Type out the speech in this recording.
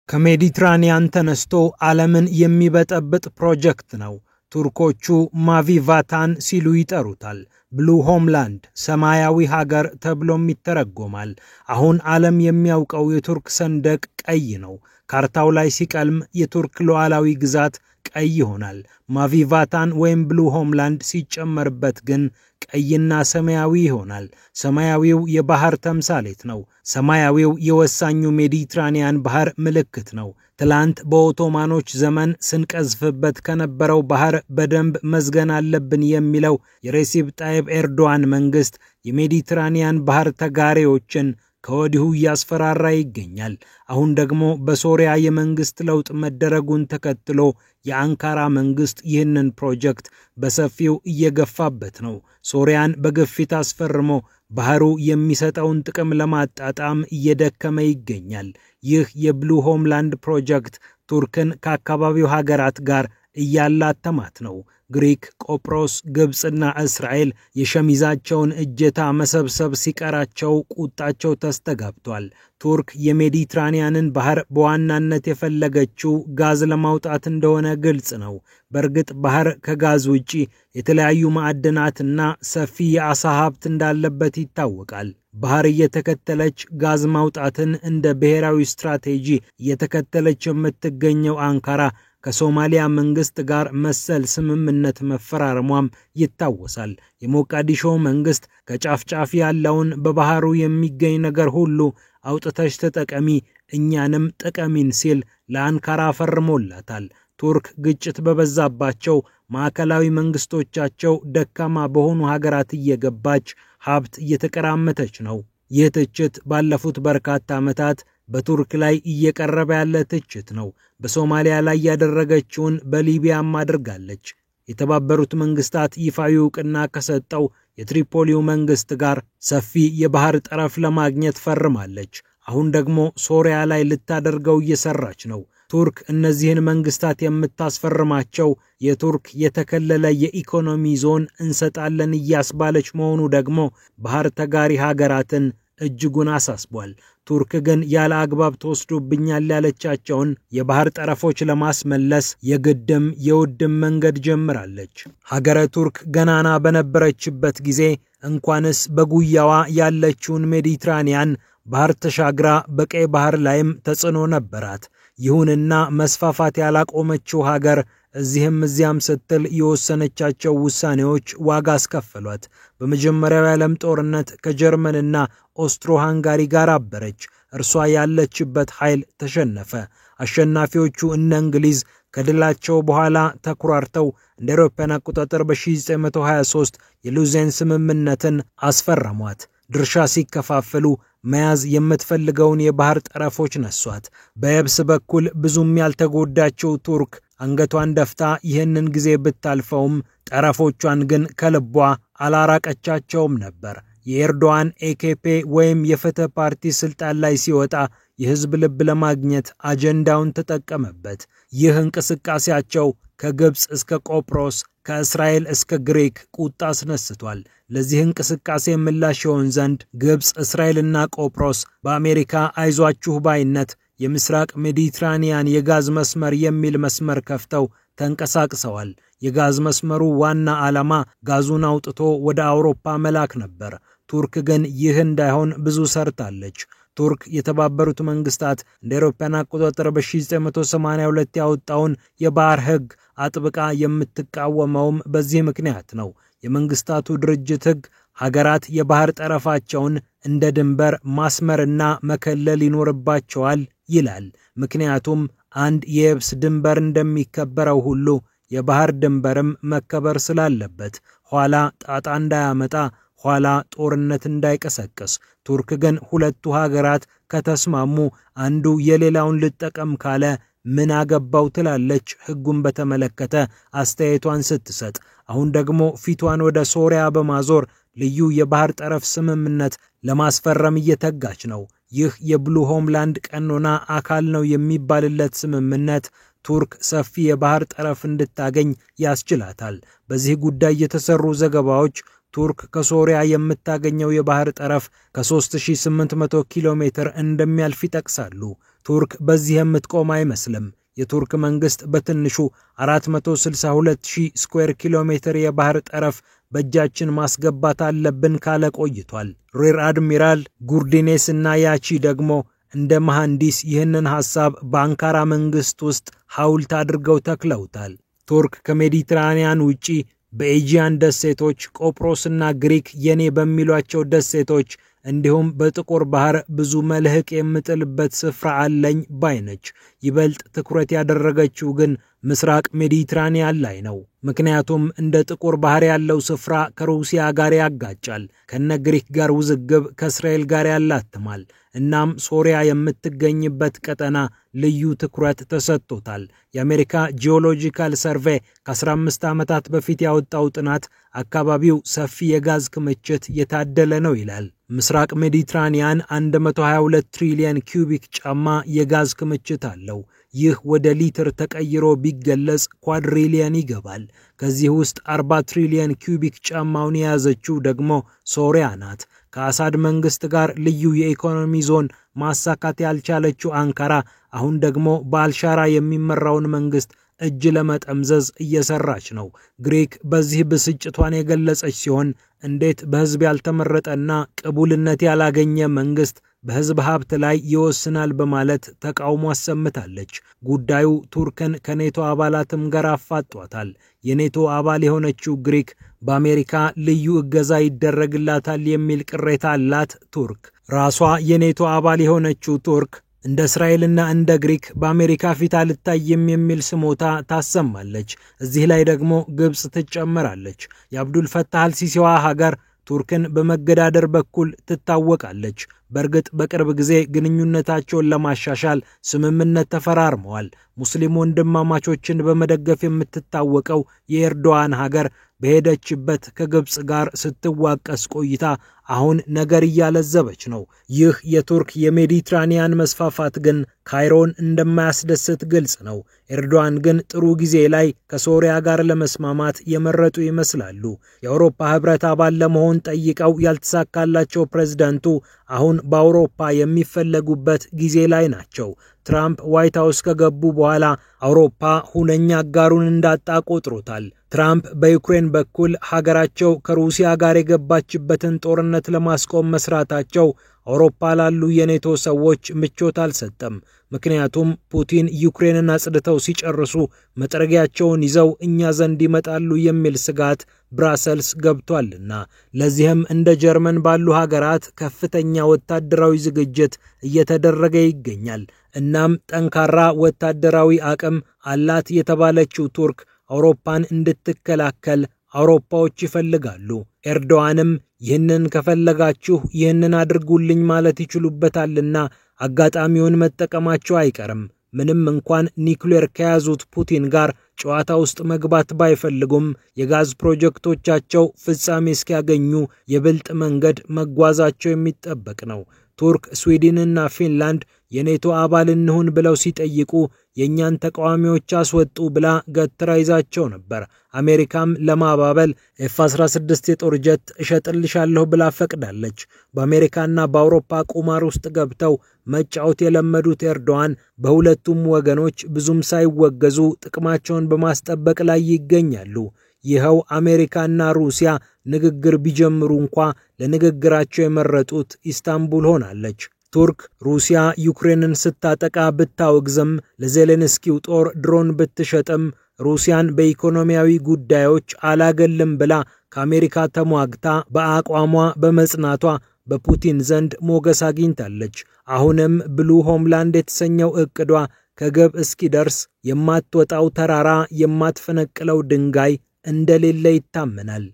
ከሜዲትራኒያን ተነስቶ ዓለምን የሚበጠብጥ ፕሮጀክት ነው። ቱርኮቹ ማቪ ቫታን ሲሉ ይጠሩታል። ብሉ ሆምላንድ ሰማያዊ ሀገር ተብሎም ይተረጎማል። አሁን ዓለም የሚያውቀው የቱርክ ሰንደቅ ቀይ ነው። ካርታው ላይ ሲቀልም የቱርክ ሉዓላዊ ግዛት ቀይ ይሆናል። ማቪ ቫታን ወይም ብሉ ሆምላንድ ሲጨመርበት ግን ቀይና ሰማያዊ ይሆናል። ሰማያዊው የባህር ተምሳሌት ነው። ሰማያዊው የወሳኙ ሜዲትራኒያን ባህር ምልክት ነው። ትላንት በኦቶማኖች ዘመን ስንቀዝፍበት ከነበረው ባህር በደንብ መዝገን አለብን የሚለው የሬሲፕ ጣይብ ኤርዶዋን መንግስት የሜዲትራኒያን ባህር ተጋሪዎችን ከወዲሁ እያስፈራራ ይገኛል። አሁን ደግሞ በሶሪያ የመንግስት ለውጥ መደረጉን ተከትሎ የአንካራ መንግስት ይህንን ፕሮጀክት በሰፊው እየገፋበት ነው። ሶሪያን በግፊት አስፈርሞ ባህሩ የሚሰጠውን ጥቅም ለማጣጣም እየደከመ ይገኛል። ይህ የብሉ ሆምላንድ ፕሮጀክት ቱርክን ከአካባቢው ሀገራት ጋር እያላተማት ነው። ግሪክ፣ ቆጵሮስ፣ ግብፅና እስራኤል የሸሚዛቸውን እጀታ መሰብሰብ ሲቀራቸው ቁጣቸው ተስተጋብቷል። ቱርክ የሜዲትራኒያንን ባህር በዋናነት የፈለገችው ጋዝ ለማውጣት እንደሆነ ግልጽ ነው። በእርግጥ ባህር ከጋዝ ውጪ የተለያዩ ማዕድናትና ሰፊ የአሳ ሀብት እንዳለበት ይታወቃል። ባህር እየተከተለች ጋዝ ማውጣትን እንደ ብሔራዊ ስትራቴጂ እየተከተለች የምትገኘው አንካራ ከሶማሊያ መንግስት ጋር መሰል ስምምነት መፈራረሟም ይታወሳል። የሞቃዲሾ መንግስት ከጫፍ ጫፍ ያለውን በባህሩ የሚገኝ ነገር ሁሉ አውጥተሽ ተጠቀሚ፣ እኛንም ጥቀሚን ሲል ለአንካራ ፈርሞላታል። ቱርክ ግጭት በበዛባቸው ማዕከላዊ መንግስቶቻቸው ደካማ በሆኑ ሀገራት እየገባች ሀብት እየተቀራመተች ነው። ይህ ትችት ባለፉት በርካታ ዓመታት በቱርክ ላይ እየቀረበ ያለ ትችት ነው። በሶማሊያ ላይ ያደረገችውን በሊቢያም አድርጋለች። የተባበሩት መንግስታት ይፋዊ ዕውቅና ከሰጠው የትሪፖሊው መንግስት ጋር ሰፊ የባህር ጠረፍ ለማግኘት ፈርማለች። አሁን ደግሞ ሶሪያ ላይ ልታደርገው እየሰራች ነው። ቱርክ እነዚህን መንግስታት የምታስፈርማቸው የቱርክ የተከለለ የኢኮኖሚ ዞን እንሰጣለን እያስባለች መሆኑ ደግሞ ባህር ተጋሪ ሀገራትን እጅጉን አሳስቧል። ቱርክ ግን ያለ አግባብ ተወስዶብኛል ያለቻቸውን የባህር ጠረፎች ለማስመለስ የግድም የውድም መንገድ ጀምራለች። ሀገረ ቱርክ ገናና በነበረችበት ጊዜ እንኳንስ በጉያዋ ያለችውን ሜዲትራኒያን ባህር ተሻግራ በቀይ ባህር ላይም ተጽዕኖ ነበራት። ይሁንና መስፋፋት ያላቆመችው ሀገር እዚህም እዚያም ስትል የወሰነቻቸው ውሳኔዎች ዋጋ አስከፈሏት። በመጀመሪያው የዓለም ጦርነት ከጀርመንና ኦስትሮ ሃንጋሪ ጋር አበረች። እርሷ ያለችበት ኃይል ተሸነፈ። አሸናፊዎቹ እነ እንግሊዝ ከድላቸው በኋላ ተኩራርተው እንደ አውሮፓውያን አቆጣጠር በ1923 የሉዜን ስምምነትን አስፈረሟት። ድርሻ ሲከፋፈሉ መያዝ የምትፈልገውን የባህር ጠረፎች ነሷት። በየብስ በኩል ብዙም ያልተጎዳቸው ቱርክ አንገቷን ደፍታ ይህንን ጊዜ ብታልፈውም ጠረፎቿን ግን ከልቧ አላራቀቻቸውም ነበር። የኤርዶዋን ኤኬፔ ወይም የፍትህ ፓርቲ ስልጣን ላይ ሲወጣ የህዝብ ልብ ለማግኘት አጀንዳውን ተጠቀመበት። ይህ እንቅስቃሴያቸው ከግብፅ እስከ ቆጵሮስ ከእስራኤል እስከ ግሪክ ቁጣ አስነስቷል። ለዚህ እንቅስቃሴ ምላሽ ይሆን ዘንድ ግብፅ፣ እስራኤልና ቆጵሮስ በአሜሪካ አይዟችሁ ባይነት የምስራቅ ሜዲትራኒያን የጋዝ መስመር የሚል መስመር ከፍተው ተንቀሳቅሰዋል። የጋዝ መስመሩ ዋና ዓላማ ጋዙን አውጥቶ ወደ አውሮፓ መላክ ነበር። ቱርክ ግን ይህ እንዳይሆን ብዙ ሰርታለች። ቱርክ የተባበሩት መንግስታት እንደ አውሮፓውያን አቆጣጠር በ1982 ያወጣውን የባህር ህግ አጥብቃ የምትቃወመውም በዚህ ምክንያት ነው። የመንግስታቱ ድርጅት ህግ ሀገራት የባህር ጠረፋቸውን እንደ ድንበር ማስመርና መከለል ይኖርባቸዋል ይላል። ምክንያቱም አንድ የየብስ ድንበር እንደሚከበረው ሁሉ የባህር ድንበርም መከበር ስላለበት ኋላ ጣጣ እንዳያመጣ፣ ኋላ ጦርነት እንዳይቀሰቅስ። ቱርክ ግን ሁለቱ ሀገራት ከተስማሙ አንዱ የሌላውን ልጠቀም ካለ ምን አገባው ትላለች ህጉን በተመለከተ አስተያየቷን ስትሰጥ። አሁን ደግሞ ፊቷን ወደ ሶሪያ በማዞር ልዩ የባህር ጠረፍ ስምምነት ለማስፈረም እየተጋች ነው። ይህ የብሉ ሆምላንድ ቀኖና አካል ነው የሚባልለት ስምምነት ቱርክ ሰፊ የባህር ጠረፍ እንድታገኝ ያስችላታል። በዚህ ጉዳይ የተሰሩ ዘገባዎች ቱርክ ከሶሪያ የምታገኘው የባህር ጠረፍ ከ3800 ኪሎ ሜትር እንደሚያልፍ ይጠቅሳሉ። ቱርክ በዚህ የምትቆም አይመስልም። የቱርክ መንግስት በትንሹ 462,000 ስኩዌር ኪሎ ሜትር የባህር ጠረፍ በእጃችን ማስገባት አለብን ካለ ቆይቷል። ሪር አድሚራል ጉርዲኔስ እና ያቺ ደግሞ እንደ መሐንዲስ ይህንን ሐሳብ በአንካራ መንግስት ውስጥ ሐውልት አድርገው ተክለውታል። ቱርክ ከሜዲትራኒያን ውጪ በኤጂያን ደሴቶች፣ ቆጵሮስና ግሪክ የኔ በሚሏቸው ደሴቶች እንዲሁም በጥቁር ባህር ብዙ መልህቅ የምጥልበት ስፍራ አለኝ ባይነች። ይበልጥ ትኩረት ያደረገችው ግን ምስራቅ ሜዲትራኒያን ላይ ነው። ምክንያቱም እንደ ጥቁር ባህር ያለው ስፍራ ከሩሲያ ጋር ያጋጫል፣ ከነ ግሪክ ጋር ውዝግብ ከእስራኤል ጋር ያላትማል። እናም ሶሪያ የምትገኝበት ቀጠና ልዩ ትኩረት ተሰጥቶታል። የአሜሪካ ጂኦሎጂካል ሰርቬይ ከ15 ዓመታት በፊት ያወጣው ጥናት አካባቢው ሰፊ የጋዝ ክምችት የታደለ ነው ይላል። ምስራቅ ሜዲትራኒያን 122 ትሪሊየን ኪዩቢክ ጫማ የጋዝ ክምችት አለው። ይህ ወደ ሊትር ተቀይሮ ቢገለጽ ኳድሪሊየን ይገባል። ከዚህ ውስጥ 40 ትሪሊየን ኪዩቢክ ጫማውን የያዘችው ደግሞ ሶሪያ ናት። ከአሳድ መንግስት ጋር ልዩ የኢኮኖሚ ዞን ማሳካት ያልቻለችው አንካራ አሁን ደግሞ በአልሻራ የሚመራውን መንግስት እጅ ለመጠምዘዝ እየሰራች ነው። ግሪክ በዚህ ብስጭቷን የገለጸች ሲሆን እንዴት በህዝብ ያልተመረጠና ቅቡልነት ያላገኘ መንግስት በህዝብ ሀብት ላይ ይወስናል በማለት ተቃውሞ አሰምታለች። ጉዳዩ ቱርክን ከኔቶ አባላትም ጋር አፋጧታል። የኔቶ አባል የሆነችው ግሪክ በአሜሪካ ልዩ እገዛ ይደረግላታል የሚል ቅሬታ አላት። ቱርክ ራሷ የኔቶ አባል የሆነችው ቱርክ እንደ እስራኤልና እንደ ግሪክ በአሜሪካ ፊት አልታይም የሚል ስሞታ ታሰማለች። እዚህ ላይ ደግሞ ግብጽ ትጨመራለች። የአብዱል ፈታህ አልሲሲዋ ሀገር ቱርክን በመገዳደር በኩል ትታወቃለች። በእርግጥ በቅርብ ጊዜ ግንኙነታቸውን ለማሻሻል ስምምነት ተፈራርመዋል። ሙስሊም ወንድማማቾችን በመደገፍ የምትታወቀው የኤርዶዋን ሀገር በሄደችበት ከግብጽ ጋር ስትዋቀስ ቆይታ አሁን ነገር እያለዘበች ነው። ይህ የቱርክ የሜዲትራኒያን መስፋፋት ግን ካይሮን እንደማያስደስት ግልጽ ነው። ኤርዶዋን ግን ጥሩ ጊዜ ላይ ከሶሪያ ጋር ለመስማማት የመረጡ ይመስላሉ። የአውሮፓ ህብረት አባል ለመሆን ጠይቀው ያልተሳካላቸው ፕሬዝዳንቱ አሁን በአውሮፓ የሚፈለጉበት ጊዜ ላይ ናቸው። ትራምፕ ዋይት ሃውስ ከገቡ በኋላ አውሮፓ ሁነኛ አጋሩን እንዳጣ ቆጥሮታል። ትራምፕ በዩክሬን በኩል ሀገራቸው ከሩሲያ ጋር የገባችበትን ጦርነት ለማስቆም መስራታቸው አውሮፓ ላሉ የኔቶ ሰዎች ምቾት አልሰጠም። ምክንያቱም ፑቲን ዩክሬንን አጽድተው ሲጨርሱ መጥረጊያቸውን ይዘው እኛ ዘንድ ይመጣሉ የሚል ስጋት ብራሰልስ ገብቷልና። ለዚህም እንደ ጀርመን ባሉ ሀገራት ከፍተኛ ወታደራዊ ዝግጅት እየተደረገ ይገኛል። እናም ጠንካራ ወታደራዊ አቅም አላት የተባለችው ቱርክ አውሮፓን እንድትከላከል አውሮፓዎች ይፈልጋሉ። ኤርዶዋንም ይህንን ከፈለጋችሁ ይህንን አድርጉልኝ ማለት ይችሉበታልና አጋጣሚውን መጠቀማቸው አይቀርም። ምንም እንኳን ኒውክሌር ከያዙት ፑቲን ጋር ጨዋታ ውስጥ መግባት ባይፈልጉም የጋዝ ፕሮጀክቶቻቸው ፍጻሜ እስኪያገኙ የብልጥ መንገድ መጓዛቸው የሚጠበቅ ነው። ቱርክ፣ ስዊድንና ፊንላንድ የኔቶ አባል እንሁን ብለው ሲጠይቁ የኛን ተቃዋሚዎች አስወጡ ብላ ገትራ ይዛቸው ነበር። አሜሪካም ለማባበል F-16 የጦር ጀት እሸጥልሻለሁ ብላ ፈቅዳለች። በአሜሪካና በአውሮፓ ቁማር ውስጥ ገብተው መጫወት የለመዱት ኤርዶዋን በሁለቱም ወገኖች ብዙም ሳይወገዙ ጥቅማቸውን በማስጠበቅ ላይ ይገኛሉ። ይኸው አሜሪካና ሩሲያ ንግግር ቢጀምሩ እንኳ ለንግግራቸው የመረጡት ኢስታንቡል ሆናለች። ቱርክ ሩሲያ ዩክሬንን ስታጠቃ ብታወግዝም ለዜሌንስኪው ጦር ድሮን ብትሸጥም ሩሲያን በኢኮኖሚያዊ ጉዳዮች አላገልም ብላ ከአሜሪካ ተሟግታ በአቋሟ በመጽናቷ በፑቲን ዘንድ ሞገስ አግኝታለች። አሁንም ብሉ ሆምላንድ የተሰኘው እቅዷ ከግብ እስኪደርስ የማትወጣው ተራራ የማትፈነቅለው ድንጋይ እንደሌለ ይታመናል።